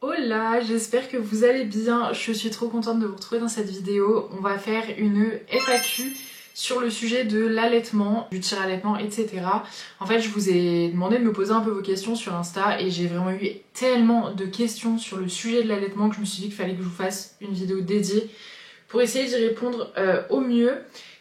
Hola, j'espère que vous allez bien, je suis trop contente de vous retrouver dans cette vidéo. On va faire une FAQ sur le sujet de l'allaitement, du tir-allaitement, etc. En fait, je vous ai demandé de me poser un peu vos questions sur Insta et j'ai vraiment eu tellement de questions sur le sujet de l'allaitement que je me suis dit qu'il fallait que je vous fasse une vidéo dédiée pour essayer d'y répondre au mieux.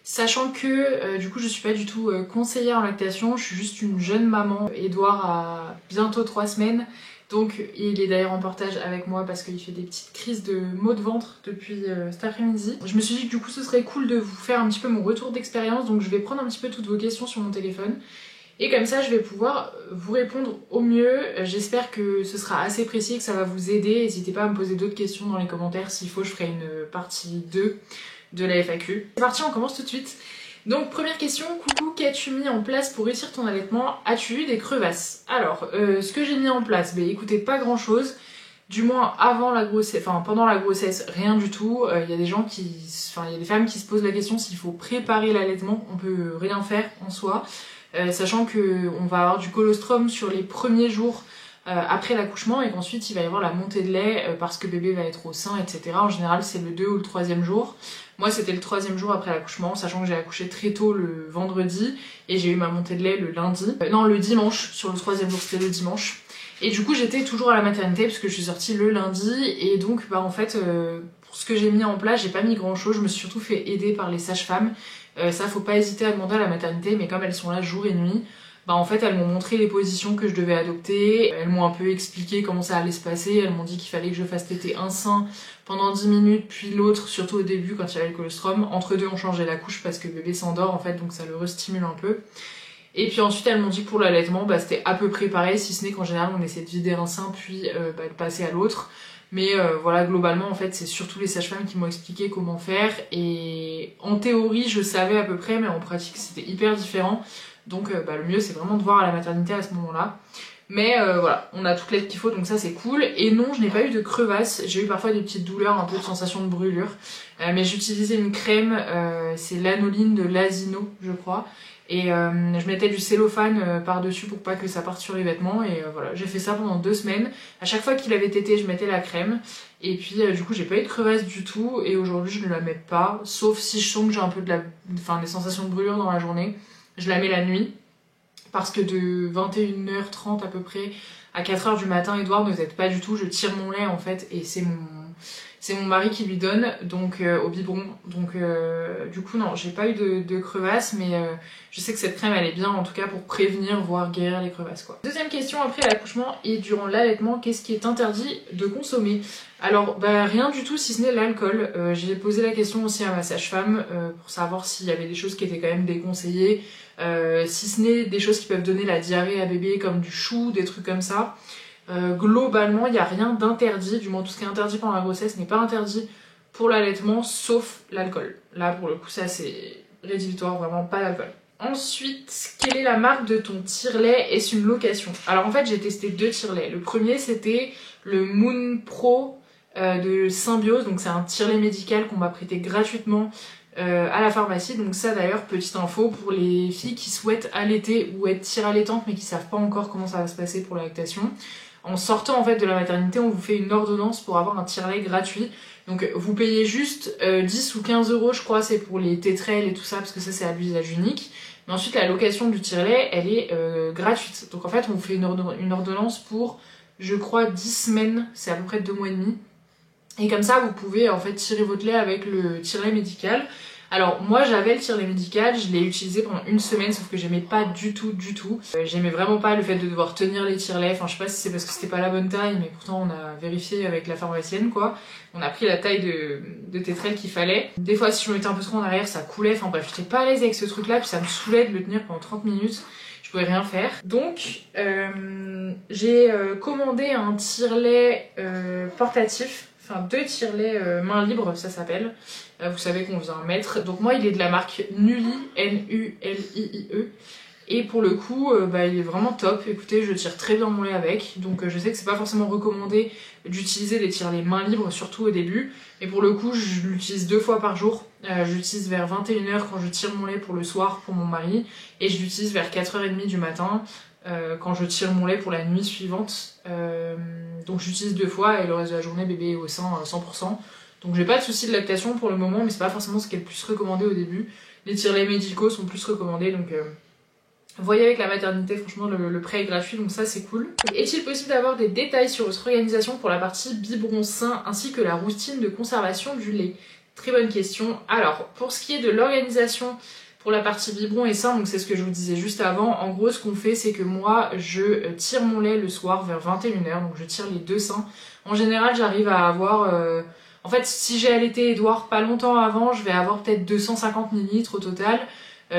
Sachant que du coup je suis pas du tout conseillère en lactation, je suis juste une jeune maman. Edouard a bientôt 3 semaines, donc il est d'ailleurs en portage avec moi parce qu'il fait des petites crises de maux de ventre depuis cet après-midi. Je me suis dit que du coup ce serait cool de vous faire un petit peu mon retour d'expérience, donc je vais prendre un petit peu toutes vos questions sur mon téléphone. Et comme ça je vais pouvoir vous répondre au mieux. J'espère que ce sera assez précis et que ça va vous aider. N'hésitez pas à me poser d'autres questions dans les commentaires, s'il faut je ferai une partie 2 de la FAQ. C'est parti, on commence tout de suite. Donc première question, coucou, qu'as-tu mis en place pour réussir ton allaitement? As-tu eu des crevasses? Alors, ce que j'ai mis en place, écoutez, pas grand chose. Du moins avant la grossesse, enfin pendant la grossesse, rien du tout. Il y a des gens qui, il y a des femmes qui se posent la question s'il faut préparer l'allaitement. On peut rien faire en soi, sachant que on va avoir du colostrum sur les premiers jours après l'accouchement et qu'ensuite il va y avoir la montée de lait parce que bébé va être au sein, etc. En général c'est le 2 ou le 3e jour. Moi c'était le 3e jour après l'accouchement, sachant que j'ai accouché très tôt le vendredi et j'ai eu ma montée de lait le lundi. Non, le dimanche, sur le 3e jour c'était le dimanche. Et du coup j'étais toujours à la maternité parce que je suis sortie le lundi et donc en fait pour ce que j'ai mis en place j'ai pas mis grand chose, je me suis surtout fait aider par les sages-femmes. Ça faut pas hésiter à demander à la maternité, mais comme elles sont là jour et nuit, en fait elles m'ont montré les positions que je devais adopter, elles m'ont un peu expliqué comment ça allait se passer, elles m'ont dit qu'il fallait que je fasse téter un sein pendant 10 minutes puis l'autre, surtout au début quand il y avait le colostrum. Entre deux on changeait la couche parce que bébé s'endort en fait, donc ça le restimule un peu. Et puis ensuite elles m'ont dit que pour l'allaitement c'était à peu près pareil, si ce n'est qu'en général on essaie de vider un sein puis de passer à l'autre. Mais voilà, globalement en fait c'est surtout les sages-femmes qui m'ont expliqué comment faire, et en théorie je savais à peu près, mais en pratique c'était hyper différent. Donc le mieux c'est vraiment de voir à la maternité à ce moment-là. Mais voilà, on a toute l'aide qu'il faut, donc ça c'est cool. Et non, je n'ai pas eu de crevasses, j'ai eu parfois des petites douleurs, un peu de sensation de brûlure. Mais j'utilisais une crème, c'est l'anoline de l'Asino je crois. Et je mettais du cellophane par-dessus pour pas que ça parte sur les vêtements. Et voilà, j'ai fait ça pendant 2 semaines. À chaque fois qu'il avait tété, je mettais la crème. Et puis du coup, j'ai pas eu de crevasse du tout. Et aujourd'hui, je ne la mets pas. Sauf si je sens que j'ai un peu des sensations de brûlure dans la journée. Je la mets la nuit. Parce que de 21h30 à peu près à 4h du matin, Edouard ne t'aide pas du tout. Je tire mon lait en fait. Et c'est mon mari qui lui donne, donc au biberon. Donc du coup non, j'ai pas eu de crevasses, mais je sais que cette crème elle est bien en tout cas pour prévenir voire guérir les crevasses quoi. Deuxième question, après l'accouchement et durant l'allaitement, qu'est-ce qui est interdit de consommer? Alors rien du tout si ce n'est l'alcool. J'ai posé la question aussi à ma sage-femme pour savoir s'il y avait des choses qui étaient quand même déconseillées, si ce n'est des choses qui peuvent donner la diarrhée à bébé comme du chou, des trucs comme ça. Globalement, il n'y a rien d'interdit, du moins tout ce qui est interdit pendant la grossesse n'est pas interdit pour l'allaitement, sauf l'alcool. Là, pour le coup, ça c'est rédhibitoire, vraiment pas d'alcool. Ensuite, quelle est la marque de ton tire-lait? Est-ce une location? Alors en fait, j'ai testé 2 tire-laits. Le premier, c'était le Moon Pro de Symbiose, donc c'est un tire-lait médical qu'on m'a prêté gratuitement à la pharmacie. Donc ça d'ailleurs, petite info pour les filles qui souhaitent allaiter ou être tire-allaitantes mais qui savent pas encore comment ça va se passer pour la lactation. En sortant en fait de la maternité, on vous fait une ordonnance pour avoir un tire-lait gratuit. Donc vous payez juste 10 ou 15 euros je crois, c'est pour les tétrelles et tout ça, parce que ça c'est à l'usage unique. Mais ensuite la location du tire-lait elle est gratuite. Donc en fait on vous fait une ordonnance pour je crois 10 semaines, c'est à peu près 2 mois et demi. Et comme ça vous pouvez en fait tirer votre lait avec le tire-lait médical. Alors moi j'avais le tire-lait médical, je l'ai utilisé pendant 1 semaine, sauf que j'aimais pas du tout. J'aimais vraiment pas le fait de devoir tenir les tire-laits, enfin je sais pas si c'est parce que c'était pas la bonne taille, mais pourtant on a vérifié avec la pharmacienne quoi. On a pris la taille de tétrelle qu'il fallait. Des fois si je me mettais un peu trop en arrière ça coulait, enfin bref j'étais pas à l'aise avec ce truc là, puis ça me saoulait de le tenir pendant 30 minutes. Je pouvais rien faire. Donc j'ai commandé un tire-lait portatif. Enfin 2 tire-laits main libre ça s'appelle, vous savez qu'on vient mettre. Donc moi il est de la marque Nullie, N-U-L-I-I-E, et pour le coup il est vraiment top. Écoutez, je tire très bien mon lait avec, donc je sais que c'est pas forcément recommandé d'utiliser les tire-laits main libre, surtout au début, mais pour le coup je l'utilise 2 fois par jour. J'utilise vers 21h quand je tire mon lait pour le soir pour mon mari, et je l'utilise vers 4h30 du matin quand je tire mon lait pour la nuit suivante. Donc j'utilise 2 fois et le reste de la journée bébé est au sein 100%. Donc j'ai pas de soucis de lactation pour le moment, mais c'est pas forcément ce qui est le plus recommandé au début. Les tire-laits médicaux sont plus recommandés, donc voyez avec la maternité, franchement le prêt est gratuit, donc ça c'est cool. Est-il possible d'avoir des détails sur votre organisation pour la partie biberon sein ainsi que la routine de conservation du lait? Très bonne question. Alors pour ce qui est de l'organisation pour la partie biberon et sein, donc c'est ce que je vous disais juste avant, en gros ce qu'on fait c'est que moi je tire mon lait le soir vers 21h, donc je tire les 2 seins. En général j'arrive à avoir... En fait si j'ai allaité Edouard pas longtemps avant, je vais avoir peut-être 250 ml au total.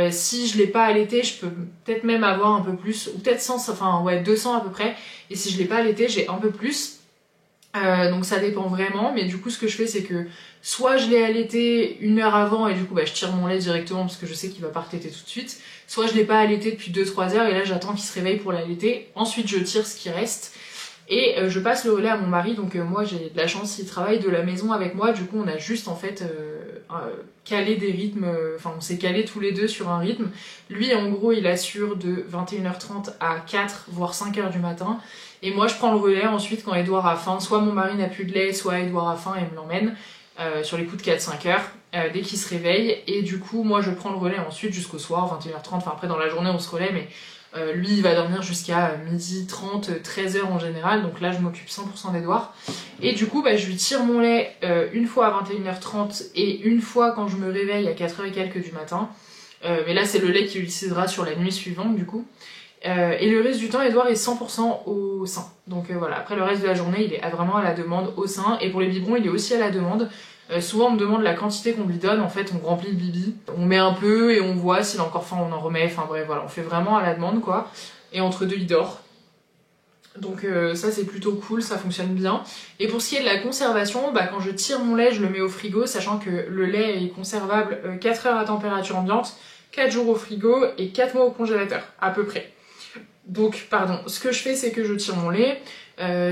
Si je l'ai pas allaité, je peux peut-être même avoir un peu plus, ou peut-être 100, enfin ouais 200 à peu près. Et si je l'ai pas allaité, j'ai un peu plus. Donc ça dépend vraiment, mais du coup ce que je fais c'est que soit je l'ai allaité 1 heure avant et du coup bah, je tire mon lait directement parce que je sais qu'il va pas retéter tout de suite, soit je l'ai pas allaité depuis 2-3 heures et là j'attends qu'il se réveille pour l'allaiter, ensuite je tire ce qui reste et je passe le relais à mon mari, donc moi j'ai de la chance, il travaille de la maison avec moi, du coup on a juste en fait calé des rythmes, enfin on s'est calé tous les deux sur un rythme. Lui en gros il assure de 21h30 à 4 voire 5h du matin. Et moi je prends le relais ensuite quand Edouard a faim, soit mon mari n'a plus de lait, soit Edouard a faim et me l'emmène sur les coups de 4-5 heures dès qu'il se réveille. Et du coup moi je prends le relais ensuite jusqu'au soir, 21h30, enfin après dans la journée on se relaie, mais lui il va dormir jusqu'à 12h30, 13h en général, donc là je m'occupe 100% d'Edouard. Et du coup bah, je lui tire mon lait une fois à 21h30 et une fois quand je me réveille à 4h et quelques du matin. Mais là c'est le lait qu'il utilisera sur la nuit suivante du coup. Et le reste du temps, Edouard est 100% au sein. Donc voilà, après le reste de la journée, il est vraiment à la demande au sein. Et pour les biberons, il est aussi à la demande. Souvent, on me demande la quantité qu'on lui donne. En fait, on remplit le bibi. On met un peu et on voit s'il a encore faim, on en remet. Enfin bref, voilà, on fait vraiment à la demande, quoi. Et entre deux, il dort. Donc ça, c'est plutôt cool, ça fonctionne bien. Et pour ce qui est de la conservation, bah, quand je tire mon lait, je le mets au frigo, sachant que le lait est conservable 4 heures à température ambiante, 4 jours au frigo et 4 mois au congélateur, à peu près. Donc, pardon, ce que je fais, c'est que je tire mon lait.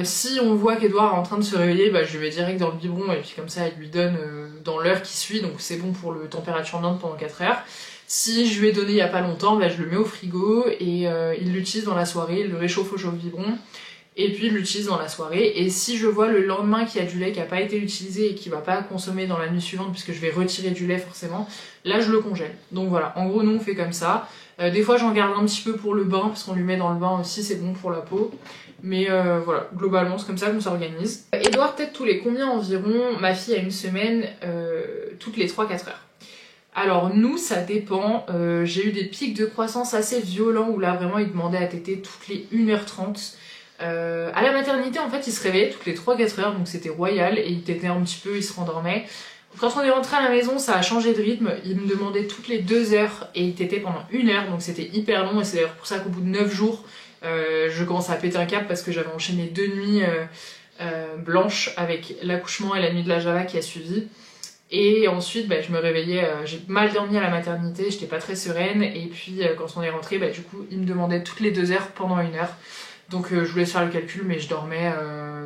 Si on voit qu'Edouard est en train de se réveiller, bah, je le mets direct dans le biberon et puis comme ça, il lui donne dans l'heure qui suit, donc c'est bon pour le température ambiante pendant 4 heures. Si je lui ai donné il y a pas longtemps, bah, je le mets au frigo et il l'utilise dans la soirée, il le réchauffe au chauffe-biberon et puis il l'utilise dans la soirée. Et si je vois le lendemain qu'il y a du lait qui n'a pas été utilisé et qui va pas consommer dans la nuit suivante puisque je vais retirer du lait forcément, là je le congèle. Donc voilà, en gros nous on fait comme ça. Des fois j'en garde un petit peu pour le bain parce qu'on lui met dans le bain aussi, c'est bon pour la peau. Mais voilà, globalement c'est comme ça qu'on s'organise. Edouard peut-être tous les combien environ? Ma fille a 1 semaine, toutes les 3-4 heures. Alors nous ça dépend, j'ai eu des pics de croissance assez violents où là vraiment il demandait à téter toutes les 1h30. À la maternité en fait il se réveillait toutes les 3-4 heures donc c'était royal et il tétait un petit peu, il se rendormait. Quand on est rentré à la maison ça a changé de rythme, il me demandait toutes les 2 heures et il tétait pendant 1 heure donc c'était hyper long et c'est d'ailleurs pour ça qu'au bout de 9 jours je commence à péter un câble parce que j'avais enchaîné 2 nuits blanches avec l'accouchement et la nuit de la Java qui a suivi. Et ensuite, bah, je me réveillais, j'ai mal dormi à la maternité, j'étais pas très sereine. Et puis quand on est rentré, bah, du coup, il me demandait toutes les 2 heures pendant 1 heure. Donc je voulais faire le calcul, mais je dormais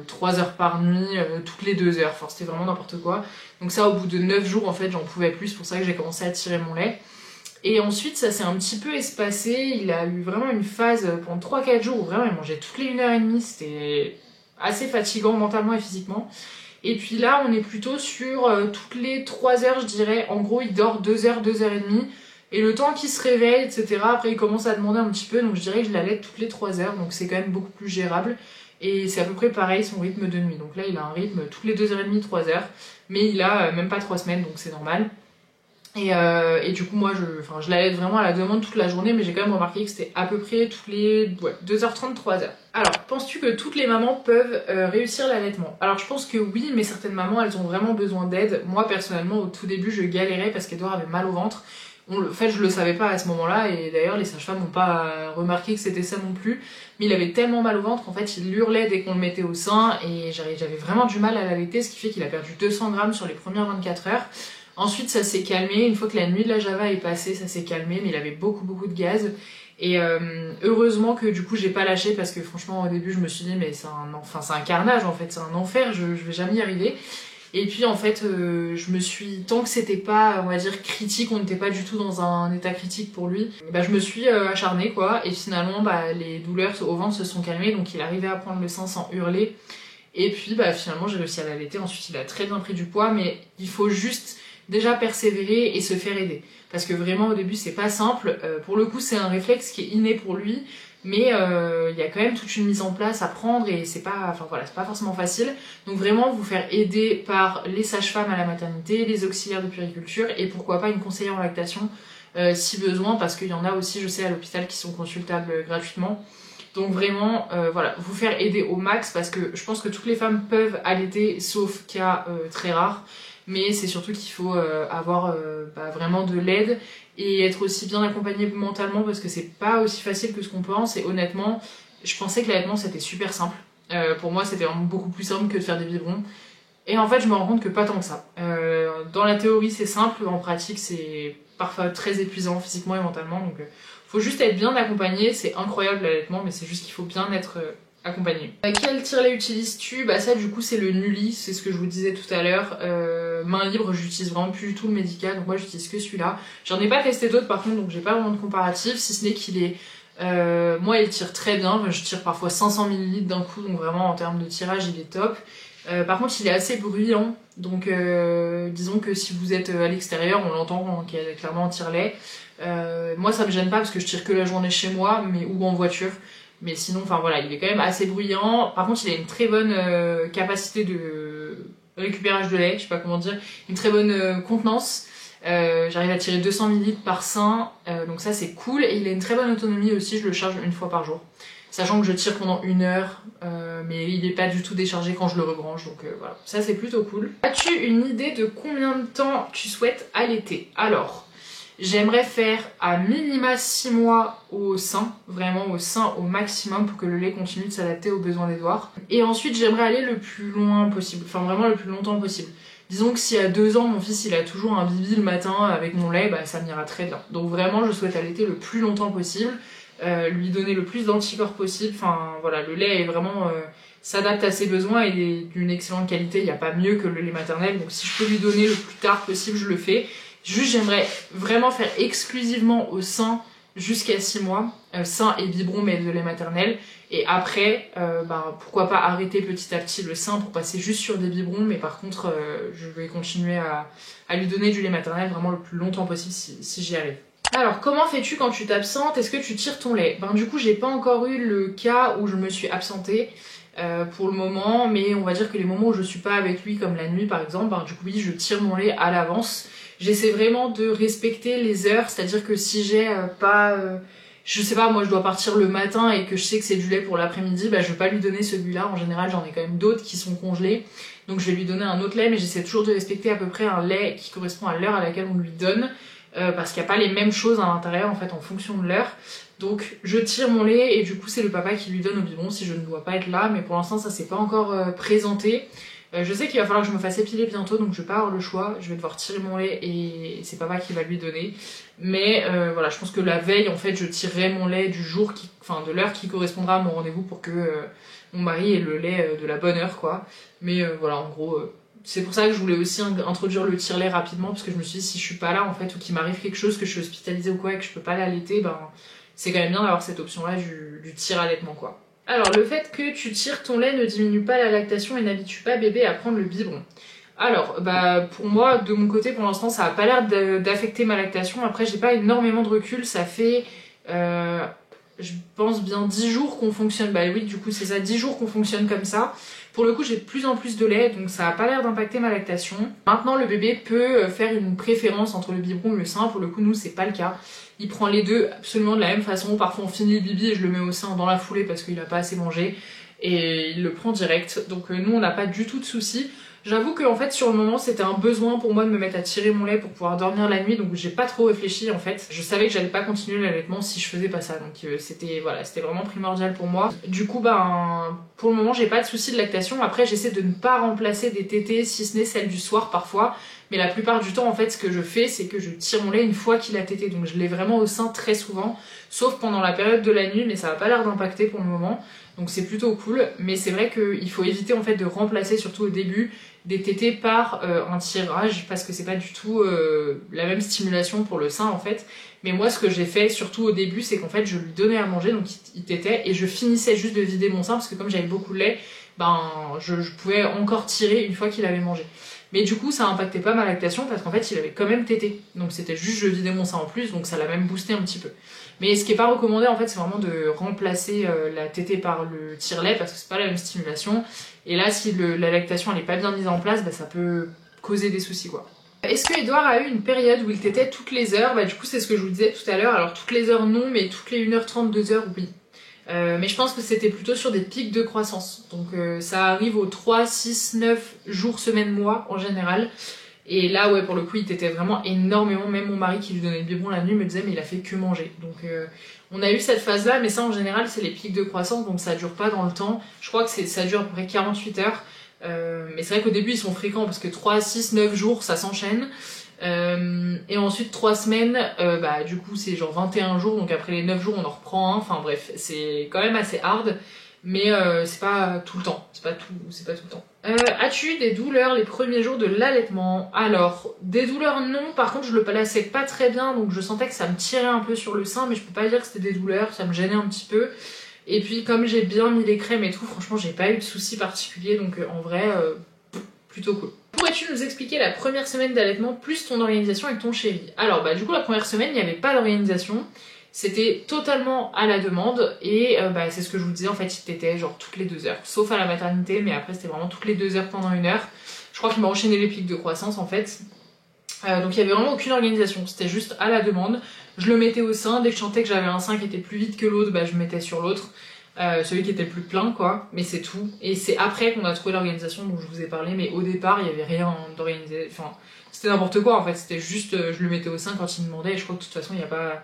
3 heures par nuit, toutes les 2 heures. Enfin, c'était vraiment n'importe quoi. Donc ça, au bout de 9 jours, en fait, j'en pouvais plus. C'est pour ça que j'ai commencé à tirer mon lait. Et ensuite, ça s'est un petit peu espacé. Il a eu vraiment une phase pendant 3-4 jours où vraiment il mangeait toutes les 1h30. C'était assez fatigant mentalement et physiquement. Et puis là, on est plutôt sur toutes les 3 heures, je dirais. En gros, il dort 2 heures, 2h30. Et le temps qu'il se réveille, etc., après, il commence à demander un petit peu. Donc, je dirais que je l'allaite toutes les 3 heures. Donc, c'est quand même beaucoup plus gérable. Et c'est à peu près pareil son rythme de nuit. Donc là, il a un rythme toutes les 2h30, 3 heures. Mais il a même pas 3 semaines, donc c'est normal. Et du coup, moi, je l'allaite vraiment à la demande toute la journée, mais j'ai quand même remarqué que c'était à peu près tous les 2h30, 3h. Alors, penses-tu que toutes les mamans peuvent réussir l'allaitement? Alors, je pense que oui, mais certaines mamans, elles ont vraiment besoin d'aide. Moi, personnellement, au tout début, je galérais parce qu'Edouard avait mal au ventre. En fait, je le savais pas à ce moment-là, et d'ailleurs, les sages-femmes n'ont pas remarqué que c'était ça non plus. Mais il avait tellement mal au ventre qu'en fait, il hurlait dès qu'on le mettait au sein, et j'avais vraiment du mal à l'allaiter, ce qui fait qu'il a perdu 200 grammes sur les premières 24 heures. Ensuite, ça s'est calmé. Une fois que la nuit de la Java est passée, ça s'est calmé, mais il avait beaucoup de gaz. Et heureusement que du coup, j'ai pas lâché parce que franchement, au début, je me suis dit, mais c'est un carnage en fait, c'est un enfer, je vais jamais y arriver. Et puis en fait, tant que c'était pas, on va dire, critique, on n'était pas du tout dans un état critique pour lui, bah, je me suis acharnée quoi, et finalement bah, les douleurs au ventre se sont calmées, donc il arrivait à prendre le sein sans hurler. Et puis bah, finalement j'ai réussi à l'allaiter, ensuite il a très bien pris du poids, mais il faut juste déjà persévérer et se faire aider. Parce que vraiment au début c'est pas simple, pour le coup c'est un réflexe qui est inné pour lui, mais il y a quand même toute une mise en place à prendre et c'est pas, enfin voilà, c'est pas forcément facile. Donc vraiment vous faire aider par les sages-femmes à la maternité, les auxiliaires de puériculture et pourquoi pas une conseillère en lactation si besoin, parce qu'il y en a aussi je sais à l'hôpital qui sont consultables gratuitement. Donc vraiment, voilà, vous faire aider au max parce que je pense que toutes les femmes peuvent allaiter sauf cas très rares. Mais c'est surtout qu'il faut avoir vraiment de l'aide et être aussi bien accompagné mentalement parce que c'est pas aussi facile que ce qu'on pense. Et honnêtement, je pensais que l'allaitement c'était super simple. Pour moi c'était vraiment beaucoup plus simple que de faire des biberons. Et en fait je me rends compte que pas tant que ça. Dans la théorie c'est simple, en pratique c'est parfois très épuisant physiquement et mentalement. Donc faut juste être bien accompagné, c'est incroyable l'allaitement mais c'est juste qu'il faut bien être accompagné. Quel tire-lait utilises-tu? Bah ça du coup c'est le Nulli, c'est ce que je vous disais tout à l'heure. Main libre, j'utilise vraiment plus du tout le Medica, donc moi j'utilise que celui-là. J'en ai pas testé d'autres par contre, donc j'ai pas vraiment de comparatif, si ce n'est qu'il est... moi il tire très bien, je tire parfois 500 ml d'un coup, donc vraiment en termes de tirage il est top. Par contre il est assez bruyant, donc disons que si vous êtes à l'extérieur, on l'entend qu'il y a clairement un tire-lait. Moi ça me gêne pas parce que je tire que la journée chez moi, ou en voiture. Mais sinon, enfin voilà, il est quand même assez bruyant. Par contre, il a une très bonne capacité de récupérage de lait, je sais pas comment dire, une très bonne contenance. J'arrive à tirer 200 ml par sein, donc ça c'est cool. Et il a une très bonne autonomie aussi, je le charge une fois par jour. Sachant que je tire pendant 1 heure, mais il n'est pas du tout déchargé quand je le rebranche, donc voilà, ça c'est plutôt cool. As-tu une idée de combien de temps tu souhaites allaiter? Alors... J'aimerais faire à minima 6 mois au sein, vraiment au sein au maximum pour que le lait continue de s'adapter aux besoins d'Edouard. Et ensuite j'aimerais aller le plus loin possible, enfin vraiment le plus longtemps possible. Disons que si à 2 ans mon fils il a toujours un bibi le matin avec mon lait, bah ça m'ira très bien. Donc vraiment je souhaite allaiter le plus longtemps possible, lui donner le plus d'anticorps possible, enfin voilà, le lait est vraiment... s'adapte à ses besoins et est d'une excellente qualité, il n'y a pas mieux que le lait maternel, donc si je peux lui donner le plus tard possible je le fais. Juste j'aimerais vraiment faire exclusivement au sein jusqu'à 6 mois, sein et biberon mais de lait maternel. Et après, pourquoi pas arrêter petit à petit le sein pour passer juste sur des biberons, mais par contre je vais continuer à lui donner du lait maternel vraiment le plus longtemps possible si j'y arrive. Alors comment fais-tu quand tu t'absentes? Est-ce que tu tires ton lait? Du coup j'ai pas encore eu le cas où je me suis absentée. Pour le moment, mais on va dire que les moments où je suis pas avec lui, comme la nuit par exemple, du coup oui je tire mon lait à l'avance. J'essaie vraiment de respecter les heures, c'est-à-dire que si j'ai je sais pas, moi je dois partir le matin et que je sais que c'est du lait pour l'après-midi, je vais pas lui donner celui-là, en général j'en ai quand même d'autres qui sont congelés, donc je vais lui donner un autre lait, mais j'essaie toujours de respecter à peu près un lait qui correspond à l'heure à laquelle on lui donne, parce qu'il n'y a pas les mêmes choses à l'intérieur en fait en fonction de l'heure. Donc je tire mon lait et du coup c'est le papa qui lui donne au biberon si je ne dois pas être là, mais pour l'instant ça s'est pas encore présenté. Je sais qu'il va falloir que je me fasse épiler bientôt, donc je vais pas avoir le choix, je vais devoir tirer mon lait et c'est papa qui va lui donner. Mais voilà, je pense que la veille en fait je tirerai mon lait du jour, de l'heure qui correspondra à mon rendez-vous pour que mon mari ait le lait de la bonne heure quoi. Mais voilà, en gros, c'est pour ça que je voulais aussi introduire le tire-lait rapidement, parce que je me suis dit si je suis pas là en fait, ou qu'il m'arrive quelque chose, que je suis hospitalisée ou quoi et que je peux pas l'allaiter, c'est quand même bien d'avoir cette option là du tire-allaitement quoi. Alors, le fait que tu tires ton lait ne diminue pas la lactation et n'habitue pas bébé à prendre le biberon. Alors, pour moi, de mon côté, pour l'instant, ça a pas l'air d'affecter ma lactation. Après, j'ai pas énormément de recul, ça fait, je pense bien 10 jours qu'on fonctionne. Bah oui, du coup, c'est ça, 10 jours qu'on fonctionne comme ça. Pour le coup, j'ai de plus en plus de lait, donc ça a pas l'air d'impacter ma lactation. Maintenant, le bébé peut faire une préférence entre le biberon et le sein. Pour le coup, nous, c'est pas le cas. Il prend les deux absolument de la même façon. Parfois on finit le bibi et je le mets au sein dans la foulée parce qu'il a pas assez mangé. Et il le prend direct. Donc nous on n'a pas du tout de soucis. J'avoue qu'en fait sur le moment c'était un besoin pour moi de me mettre à tirer mon lait pour pouvoir dormir la nuit. Donc j'ai pas trop réfléchi en fait. Je savais que j'allais pas continuer l'allaitement si je faisais pas ça. Donc c'était vraiment primordial pour moi. Du coup pour le moment j'ai pas de soucis de lactation. Après j'essaie de ne pas remplacer des tétées si ce n'est celle du soir parfois. Mais la plupart du temps, en fait, ce que je fais, c'est que je tire mon lait une fois qu'il a tété. Donc je l'ai vraiment au sein très souvent, sauf pendant la période de la nuit, mais ça n'a pas l'air d'impacter pour le moment. donc c'est plutôt cool. Mais c'est vrai qu'il faut éviter en fait de remplacer, surtout au début, des tétés par un tirage, parce que c'est pas du tout la même stimulation pour le sein en fait. Mais moi ce que j'ai fait surtout au début, c'est qu'en fait je lui donnais à manger, donc il tétait, et je finissais juste de vider mon sein, parce que comme j'avais beaucoup de lait, ben je pouvais encore tirer une fois qu'il avait mangé. Mais du coup ça impactait pas ma lactation, parce qu'en fait il avait quand même tété, donc c'était juste je vidais mon sein en plus, donc ça l'a même boosté un petit peu. Mais ce qui est pas recommandé en fait, c'est vraiment de remplacer la tétée par le tire-lait, parce que c'est pas la même stimulation. Et là, si la lactation elle est pas bien mise en place, bah, ça peut causer des soucis quoi. Est-ce que Edouard a eu une période où il tétait toutes les heures? Bah du coup c'est ce que je vous disais tout à l'heure. Alors toutes les heures non, mais toutes les 1h30, 2h oui. Mais je pense que c'était plutôt sur des pics de croissance. Donc ça arrive aux 3, 6, 9 jours, semaines, mois en général. Et là ouais, pour le coup il tétait vraiment énormément. Même mon mari qui lui donnait le biberon la nuit me disait mais il a fait que manger. Donc on a eu cette phase là, mais ça en général c'est les pics de croissance, donc ça dure pas dans le temps. Je crois que ça dure à peu près 48 heures. Mais c'est vrai qu'au début ils sont fréquents parce que 3, 6, 9 jours ça s'enchaîne. Et ensuite 3 semaines, bah du coup c'est genre 21 jours, donc après les 9 jours on en reprend un. Enfin bref, c'est quand même assez hard. Mais c'est pas tout le temps, c'est pas tout le temps. As-tu eu des douleurs les premiers jours de l'allaitement? Alors, des douleurs non, par contre je le plaçais pas très bien, donc je sentais que ça me tirait un peu sur le sein, mais je peux pas dire que c'était des douleurs, ça me gênait un petit peu. Et puis comme j'ai bien mis les crèmes et tout, franchement j'ai pas eu de soucis particuliers, donc en vrai, plutôt cool. Pourrais-tu nous expliquer la première semaine d'allaitement plus ton organisation avec ton chéri? Alors bah du coup la première semaine il n'y avait pas d'organisation. C'était totalement à la demande et bah, c'est ce que je vous disais, en fait il tétait genre toutes les 2 heures, sauf à la maternité, mais après c'était vraiment toutes les 2 heures pendant 1 heure. Je crois qu'il m'a enchaîné les pics de croissance en fait. Donc il y avait vraiment aucune organisation, c'était juste à la demande. Je le mettais au sein, dès que je sentais que j'avais un sein qui était plus vite que l'autre, bah, je me mettais sur l'autre. Celui qui était le plus plein quoi, mais c'est tout. Et c'est après qu'on a trouvé l'organisation dont je vous ai parlé, mais au départ il y avait rien d'organisé, enfin c'était n'importe quoi en fait, c'était juste je le mettais au sein quand il me demandait, et je crois que de toute façon il n'y a pas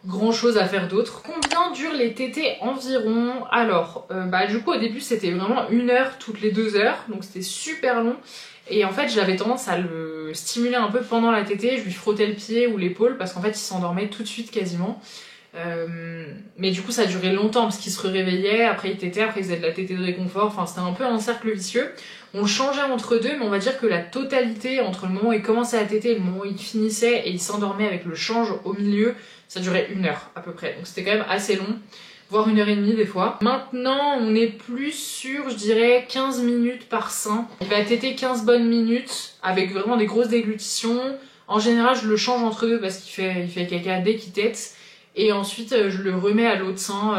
grand chose à faire d'autre. Combien durent les tétés environ? Alors, bah du coup au début c'était vraiment 1 heure toutes les 2 heures, donc c'était super long. Et en fait j'avais tendance à le stimuler un peu pendant la tétée, je lui frottais le pied ou l'épaule parce qu'en fait il s'endormait tout de suite quasiment. Mais du coup ça durait longtemps parce qu'il se réveillait, après il tétait, après il faisait de la tétée de réconfort, enfin c'était un peu un cercle vicieux. On le changeait entre deux, mais on va dire que la totalité entre le moment où il commençait à téter et le moment où il finissait et il s'endormait avec le change au milieu, ça durait 1 heure à peu près, donc c'était quand même assez long, voire 1h30 des fois. Maintenant on est plus sur, je dirais, 15 minutes par sein. Il va téter 15 bonnes minutes avec vraiment des grosses déglutitions. En général je le change entre deux parce qu'il fait caca dès qu'il tète. Et ensuite je le remets à l'autre sein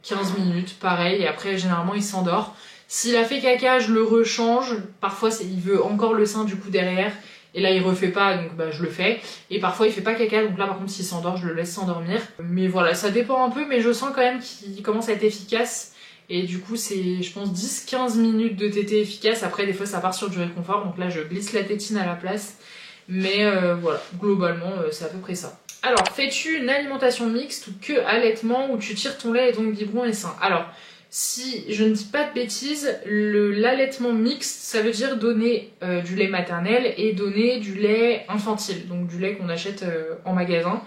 15 minutes, pareil, et après généralement il s'endort. S'il a fait caca, je le rechange. Parfois il veut encore le sein du coup derrière, et là il refait pas, donc bah je le fais. Et parfois il fait pas caca, donc là par contre s'il s'endort, je le laisse s'endormir. Mais voilà, ça dépend un peu, mais je sens quand même qu'il commence à être efficace. Et du coup c'est, je pense, 10-15 minutes de tétée efficace. Après des fois ça part sur du réconfort, donc là je glisse la tétine à la place. Mais voilà, globalement c'est à peu près ça. Alors, fais-tu une alimentation mixte ou que allaitement où tu tires ton lait et donc biberon et sein? Alors, si je ne dis pas de bêtises, l'allaitement mixte, ça veut dire donner du lait maternel et donner du lait infantile, donc du lait qu'on achète en magasin.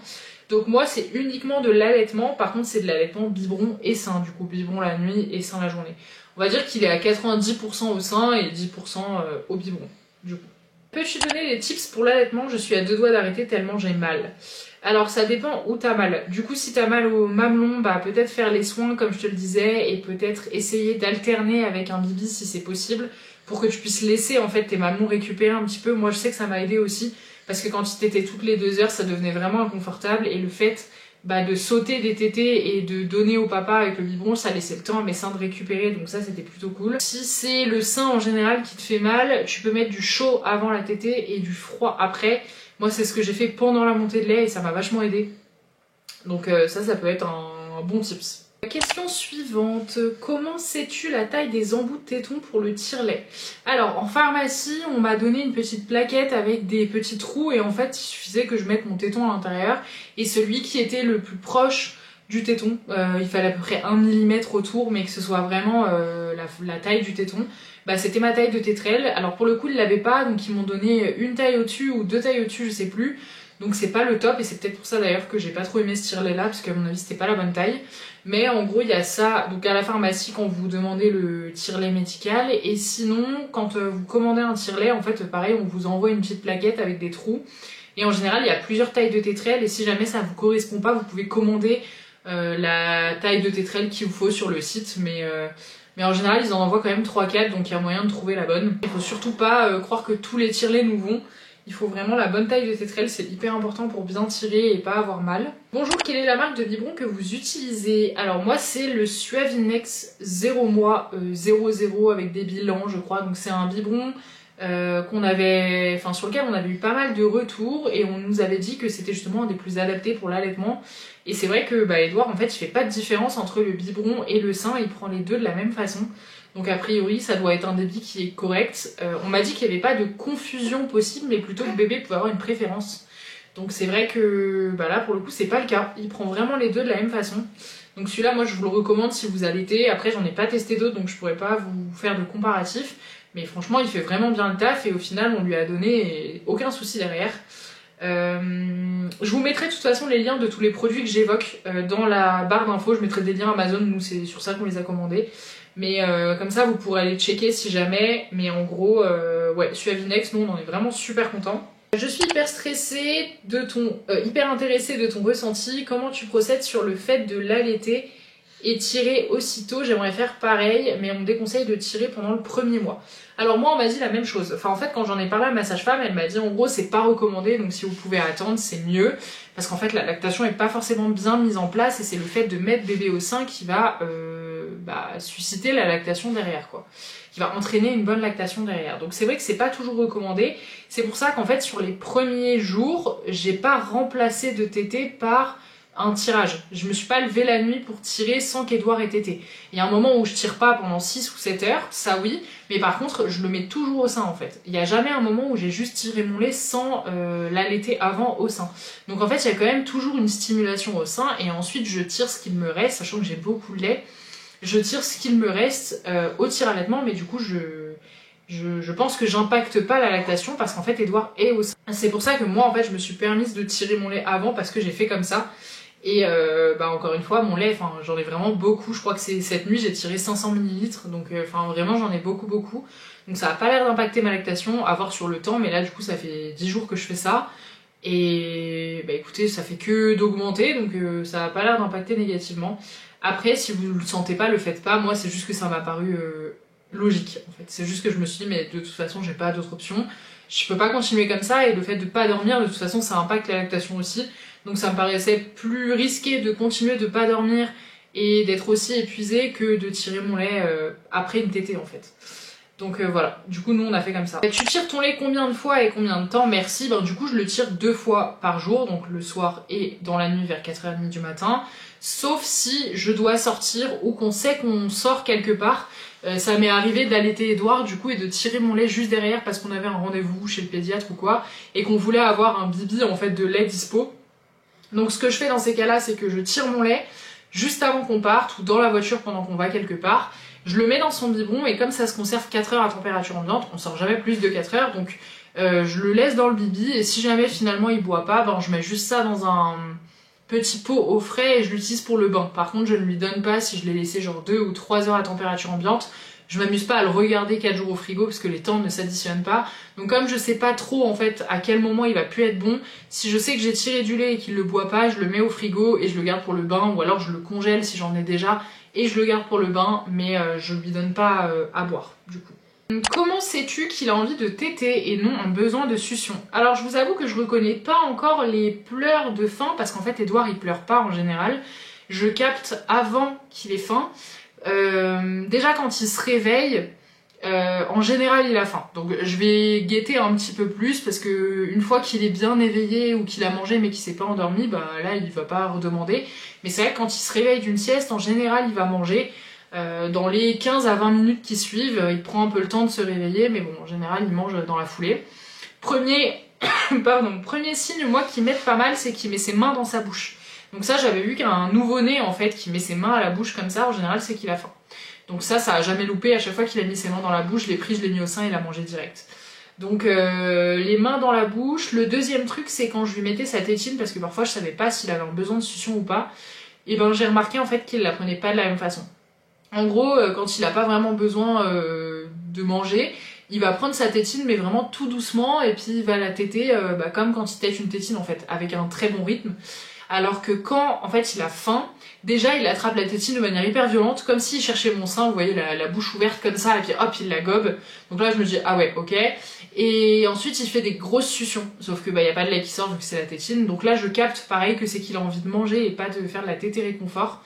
Donc moi, c'est uniquement de l'allaitement, par contre c'est de l'allaitement biberon et sein, du coup biberon la nuit et sein la journée. On va dire qu'il est à 90% au sein et 10% au biberon, du coup. Peux-tu donner des tips pour l'allaitement? Je suis à 2 doigts d'arrêter tellement j'ai mal. Alors ça dépend où t'as mal. Du coup si t'as mal au mamelon, bah peut-être faire les soins comme je te le disais, et peut-être essayer d'alterner avec un bibi si c'est possible, pour que tu puisses laisser en fait tes mamelons récupérer un petit peu. Moi je sais que ça m'a aidé aussi, parce que quand il tétait toutes les 2 heures ça devenait vraiment inconfortable, et le fait de sauter des tétés et de donner au papa avec le biberon, ça laissait le temps à mes seins de récupérer, donc ça c'était plutôt cool. Si c'est le sein en général qui te fait mal, tu peux mettre du chaud avant la tétée et du froid après. Moi c'est ce que j'ai fait pendant la montée de lait et ça m'a vachement aidé. Donc ça peut être un bon tips. Question suivante, comment sais-tu la taille des embouts de tétons pour le tire-lait? Alors en pharmacie on m'a donné une petite plaquette avec des petits trous, et en fait il suffisait que je mette mon téton à l'intérieur, et celui qui était le plus proche du téton, il fallait à peu près 1 mm autour, mais que ce soit vraiment la taille du téton. Bah c'était ma taille de tétrelle. Alors pour le coup ils l'avaient pas, donc ils m'ont donné une taille au-dessus ou 2 tailles au-dessus, je sais plus. donc c'est pas le top et c'est peut-être pour ça d'ailleurs que j'ai pas trop aimé ce tire-lait là parce qu'à mon avis c'était pas la bonne taille. Mais en gros il y a ça donc à la pharmacie quand vous demandez le tire-lait médical, et sinon quand vous commandez un tire-lait en fait pareil on vous envoie une petite plaquette avec des trous, et en général il y a plusieurs tailles de tétrelles et si jamais ça vous correspond pas vous pouvez commander la taille de tétrelle qu'il vous faut sur le site, mais en général ils en envoient quand même 3-4 donc il y a moyen de trouver la bonne. Il faut surtout pas croire que tous les tire-laits nous vont. Il faut vraiment la bonne taille de tétrelle, c'est hyper important pour bien tirer et pas avoir mal. Bonjour, quelle est la marque de biberon que vous utilisez? Alors moi c'est le Suavinex 0 mois 00 avec des bilans je crois, donc c'est un biberon sur lequel on avait eu pas mal de retours et on nous avait dit que c'était justement un des plus adaptés pour l'allaitement. Et c'est vrai que Edouard en fait il fait pas de différence entre le biberon et le sein, il prend les deux de la même façon. Donc a priori ça doit être un débit qui est correct. On m'a dit qu'il n'y avait pas de confusion possible mais plutôt que le bébé pouvait avoir une préférence. Donc c'est vrai que là pour le coup c'est pas le cas, il prend vraiment les deux de la même façon. Donc celui-là moi je vous le recommande si vous allaitez, après j'en ai pas testé d'autres donc je pourrais pas vous faire de comparatif. Mais franchement il fait vraiment bien le taf et au final on lui a donné aucun souci derrière. Je vous mettrai de toute façon les liens de tous les produits que j'évoque dans la barre d'infos, je mettrai des liens Amazon, nous c'est sur ça qu'on les a commandés. Mais comme ça vous pourrez aller checker si jamais, mais en gros ouais Suavinex, nous on en est vraiment super contents. Je suis hyper stressée de hyper intéressée de ton ressenti, comment tu procèdes sur le fait de l'allaiter et tirer aussitôt? J'aimerais faire pareil mais on me déconseille de tirer pendant le premier mois. Alors moi on m'a dit la même chose, enfin en fait quand j'en ai parlé à ma sage-femme elle m'a dit en gros c'est pas recommandé donc si vous pouvez attendre c'est mieux parce qu'en fait la lactation est pas forcément bien mise en place et c'est le fait de mettre bébé au sein qui va susciter la lactation derrière quoi, qui va entraîner une bonne lactation derrière. Donc c'est vrai que c'est pas toujours recommandé, c'est pour ça qu'en fait sur les premiers jours j'ai pas remplacé de tété par un tirage. Je me suis pas levée la nuit pour tirer sans qu'Edouard ait tété. Il y a un moment où je tire pas pendant 6 ou 7 heures, ça oui, mais par contre je le mets toujours au sein en fait. Il y a jamais un moment où j'ai juste tiré mon lait sans l'allaiter avant au sein. Donc en fait il y a quand même toujours une stimulation au sein et ensuite je tire ce qu'il me reste, sachant que j'ai beaucoup de lait, je tire ce qu'il me reste au tir-allaitement, mais du coup je pense que j'impacte pas la lactation parce qu'en fait Edouard est au sein. C'est pour ça que moi en fait je me suis permise de tirer mon lait avant parce que j'ai fait comme ça. Et encore une fois mon lait, j'en ai vraiment beaucoup, je crois que c'est cette nuit j'ai tiré 500 ml donc vraiment j'en ai beaucoup. Donc ça a pas l'air d'impacter ma lactation, à voir sur le temps, mais là du coup ça fait 10 jours que je fais ça. Et écoutez ça fait que d'augmenter donc ça a pas l'air d'impacter négativement. Après si vous le sentez pas, le faites pas, moi c'est juste que ça m'a paru logique en fait. C'est juste que je me suis dit mais de toute façon j'ai pas d'autre option. Je peux pas continuer comme ça et le fait de pas dormir de toute façon ça impacte la lactation aussi. Donc ça me paraissait plus risqué de continuer de pas dormir et d'être aussi épuisée que de tirer mon lait après une tétée en fait. Donc voilà, du coup nous on a fait comme ça. Tu tires ton lait combien de fois et combien de temps? Merci, du coup je le tire 2 fois par jour, donc le soir et dans la nuit vers 4h30 du matin. Sauf si je dois sortir ou qu'on sait qu'on sort quelque part. Ça m'est arrivé d'allaiter Edouard du coup et de tirer mon lait juste derrière parce qu'on avait un rendez-vous chez le pédiatre ou quoi et qu'on voulait avoir un bibi en fait de lait dispo. Donc ce que je fais dans ces cas-là, c'est que je tire mon lait juste avant qu'on parte ou dans la voiture pendant qu'on va quelque part. Je le mets dans son biberon et comme ça se conserve 4 heures à température ambiante, on sort jamais plus de 4 heures, donc je le laisse dans le bibi et si jamais finalement il boit pas, je mets juste ça dans un petit pot au frais et je l'utilise pour le bain. Par contre je ne lui donne pas si je l'ai laissé genre 2 ou 3 heures à température ambiante. Je m'amuse pas à le regarder 4 jours au frigo parce que les temps ne s'additionnent pas. Donc comme je sais pas trop en fait à quel moment il va plus être bon, si je sais que j'ai tiré du lait et qu'il le boit pas, je le mets au frigo et je le garde pour le bain, ou alors je le congèle si j'en ai déjà et je le garde pour le bain, mais je lui donne pas à boire du coup. Comment sais-tu qu'il a envie de téter et non un besoin de succion? Alors je vous avoue que je reconnais pas encore les pleurs de faim parce qu'en fait Edouard il pleure pas en général. Je capte avant qu'il ait faim. Déjà quand il se réveille, en général il a faim. Donc je vais guetter un petit peu plus parce que une fois qu'il est bien éveillé ou qu'il a mangé mais qu'il s'est pas endormi, là il va pas redemander. Mais c'est vrai que quand il se réveille d'une sieste, en général il va manger. Dans les 15 à 20 minutes qui suivent, il prend un peu le temps de se réveiller, mais bon, en général, il mange dans la foulée. Premier signe, moi, qui m'aide pas mal, c'est qu'il met ses mains dans sa bouche. Donc ça, j'avais vu qu'un nouveau-né, en fait, qui met ses mains à la bouche comme ça, en général, c'est qu'il a faim. Donc ça a jamais loupé, à chaque fois qu'il a mis ses mains dans la bouche, je l'ai pris, je l'ai mis au sein, il a mangé direct. Donc les mains dans la bouche. Le deuxième truc, c'est quand je lui mettais sa tétine, parce que parfois je savais pas s'il avait un besoin de succion ou pas, et ben j'ai remarqué en fait qu'il la prenait pas de la même façon. En gros, quand il a pas vraiment besoin de manger, il va prendre sa tétine mais vraiment tout doucement, et puis il va la téter comme quand il tète une tétine en fait, avec un très bon rythme. Alors que quand en fait il a faim, déjà il attrape la tétine de manière hyper violente, comme s'il cherchait mon sein, vous voyez la bouche ouverte comme ça, et puis hop il la gobe. Donc là je me dis ah ouais ok. Et ensuite il fait des grosses suctions, sauf que y a pas de lait qui sort vu que c'est la tétine. Donc là je capte pareil que c'est qu'il a envie de manger et pas de faire de la tétée réconfort.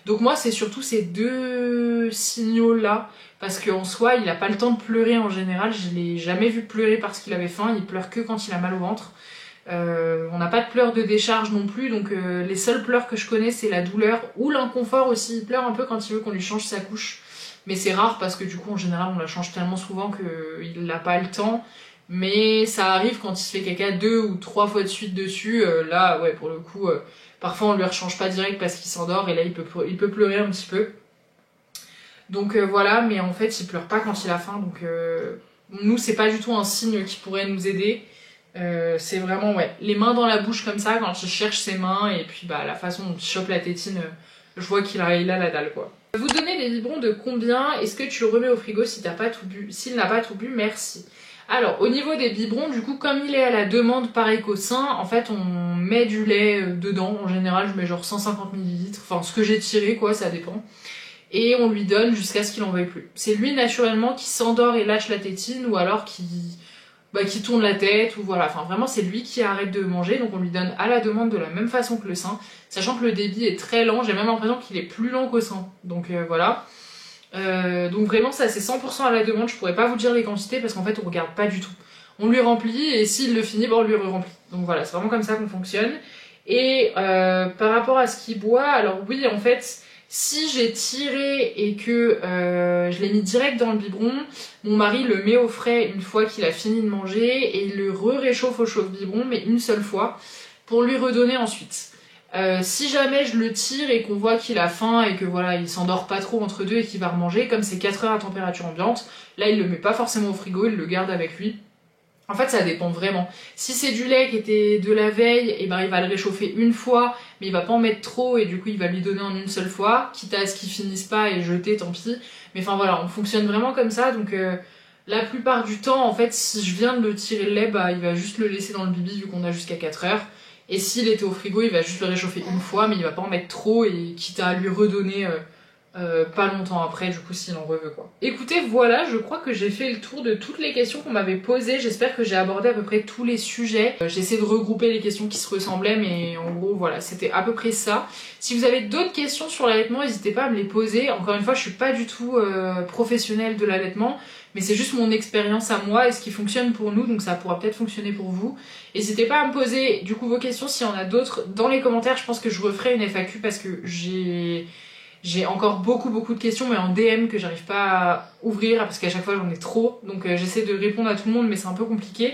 Donc moi c'est surtout ces deux signaux là, parce qu'en soi il a pas le temps de pleurer en général, je l'ai jamais vu pleurer parce qu'il avait faim, il pleure que quand il a mal au ventre. On n'a pas de pleurs de décharge non plus, donc les seuls pleurs que je connais c'est la douleur ou l'inconfort aussi. Il pleure un peu quand il veut qu'on lui change sa couche, mais c'est rare parce que du coup en général on la change tellement souvent qu'il n'a pas le temps. Mais ça arrive quand il se fait caca 2 ou 3 fois de suite dessus, là ouais pour le coup parfois on lui rechange pas direct parce qu'il s'endort et là il peut pleurer un petit peu. Donc voilà, mais en fait il pleure pas quand il a faim, donc nous c'est pas du tout un signe qui pourrait nous aider. C'est vraiment ouais, les mains dans la bouche comme ça quand il cherche ses mains, et puis la façon dont il chope la tétine, je vois qu'il a la dalle quoi. Vous donnez les biberons de combien? Est-ce que tu le remets au frigo si t'as pas tout bu? S'il n'a pas tout bu, merci. Alors au niveau des biberons, du coup comme il est à la demande pareil qu'au sein, en fait on met du lait dedans. En général je mets genre 150 ml, enfin ce que j'ai tiré quoi, ça dépend. Et on lui donne jusqu'à ce qu'il en veuille plus. C'est lui naturellement qui s'endort et lâche la tétine, ou alors qui tourne la tête, ou voilà, enfin vraiment c'est lui qui arrête de manger, donc on lui donne à la demande de la même façon que le sein, sachant que le débit est très lent, j'ai même l'impression qu'il est plus lent qu'au sein, donc voilà. Donc vraiment ça c'est 100% à la demande, je pourrais pas vous dire les quantités parce qu'en fait on regarde pas du tout. On lui remplit et s'il le finit, on lui re-remplit. Donc voilà, c'est vraiment comme ça qu'on fonctionne. Et par rapport à ce qu'il boit, alors oui en fait, si j'ai tiré et que je l'ai mis direct dans le biberon, mon mari le met au frais une fois qu'il a fini de manger et il le réchauffe au chauffe-biberon, mais une seule fois, pour lui redonner ensuite. Si jamais je le tire et qu'on voit qu'il a faim et que voilà, il s'endort pas trop entre deux et qu'il va remanger, comme c'est 4 heures à température ambiante, là il le met pas forcément au frigo, il le garde avec lui. En fait ça dépend vraiment. Si c'est du lait qui était de la veille, et il va le réchauffer une fois, mais il va pas en mettre trop et du coup il va lui donner en une seule fois, quitte à ce qu'il finisse pas et jeter, tant pis. Mais enfin voilà, on fonctionne vraiment comme ça, donc la plupart du temps en fait si je viens de le tirer le lait, il va juste le laisser dans le bibi vu qu'on a jusqu'à 4 heures. Et s'il était au frigo, il va juste le réchauffer une fois, mais il va pas en mettre trop, et quitte à lui redonner pas longtemps après, du coup, s'il en reveut quoi. Écoutez, voilà, je crois que j'ai fait le tour de toutes les questions qu'on m'avait posées. J'espère que j'ai abordé à peu près tous les sujets. J'essaie de regrouper les questions qui se ressemblaient, mais en gros, voilà, c'était à peu près ça. Si vous avez d'autres questions sur l'allaitement, n'hésitez pas à me les poser. Encore une fois, je suis pas du tout professionnelle de l'allaitement, mais c'est juste mon expérience à moi et ce qui fonctionne pour nous, donc ça pourra peut-être fonctionner pour vous. N'hésitez pas à me poser du coup vos questions s'il y en a d'autres dans les commentaires. Je pense que je referai une FAQ parce que j'ai encore beaucoup de questions, mais en DM que j'arrive pas à ouvrir parce qu'à chaque fois j'en ai trop, donc j'essaie de répondre à tout le monde mais c'est un peu compliqué.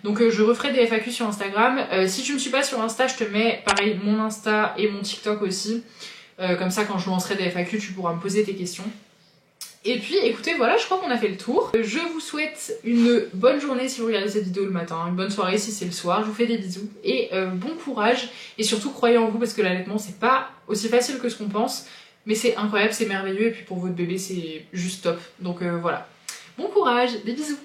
Donc je referai des FAQ sur Instagram. Si tu me suis pas sur Insta, je te mets pareil mon Insta et mon TikTok aussi. Comme ça quand je lancerai des FAQ, tu pourras me poser tes questions. Et puis écoutez, voilà, je crois qu'on a fait le tour. Je vous souhaite une bonne journée si vous regardez cette vidéo le matin, une bonne soirée si c'est le soir, je vous fais des bisous et bon courage, et surtout croyez en vous parce que l'allaitement c'est pas aussi facile que ce qu'on pense, mais c'est incroyable, c'est merveilleux, et puis pour votre bébé c'est juste top. Donc voilà, bon courage, des bisous.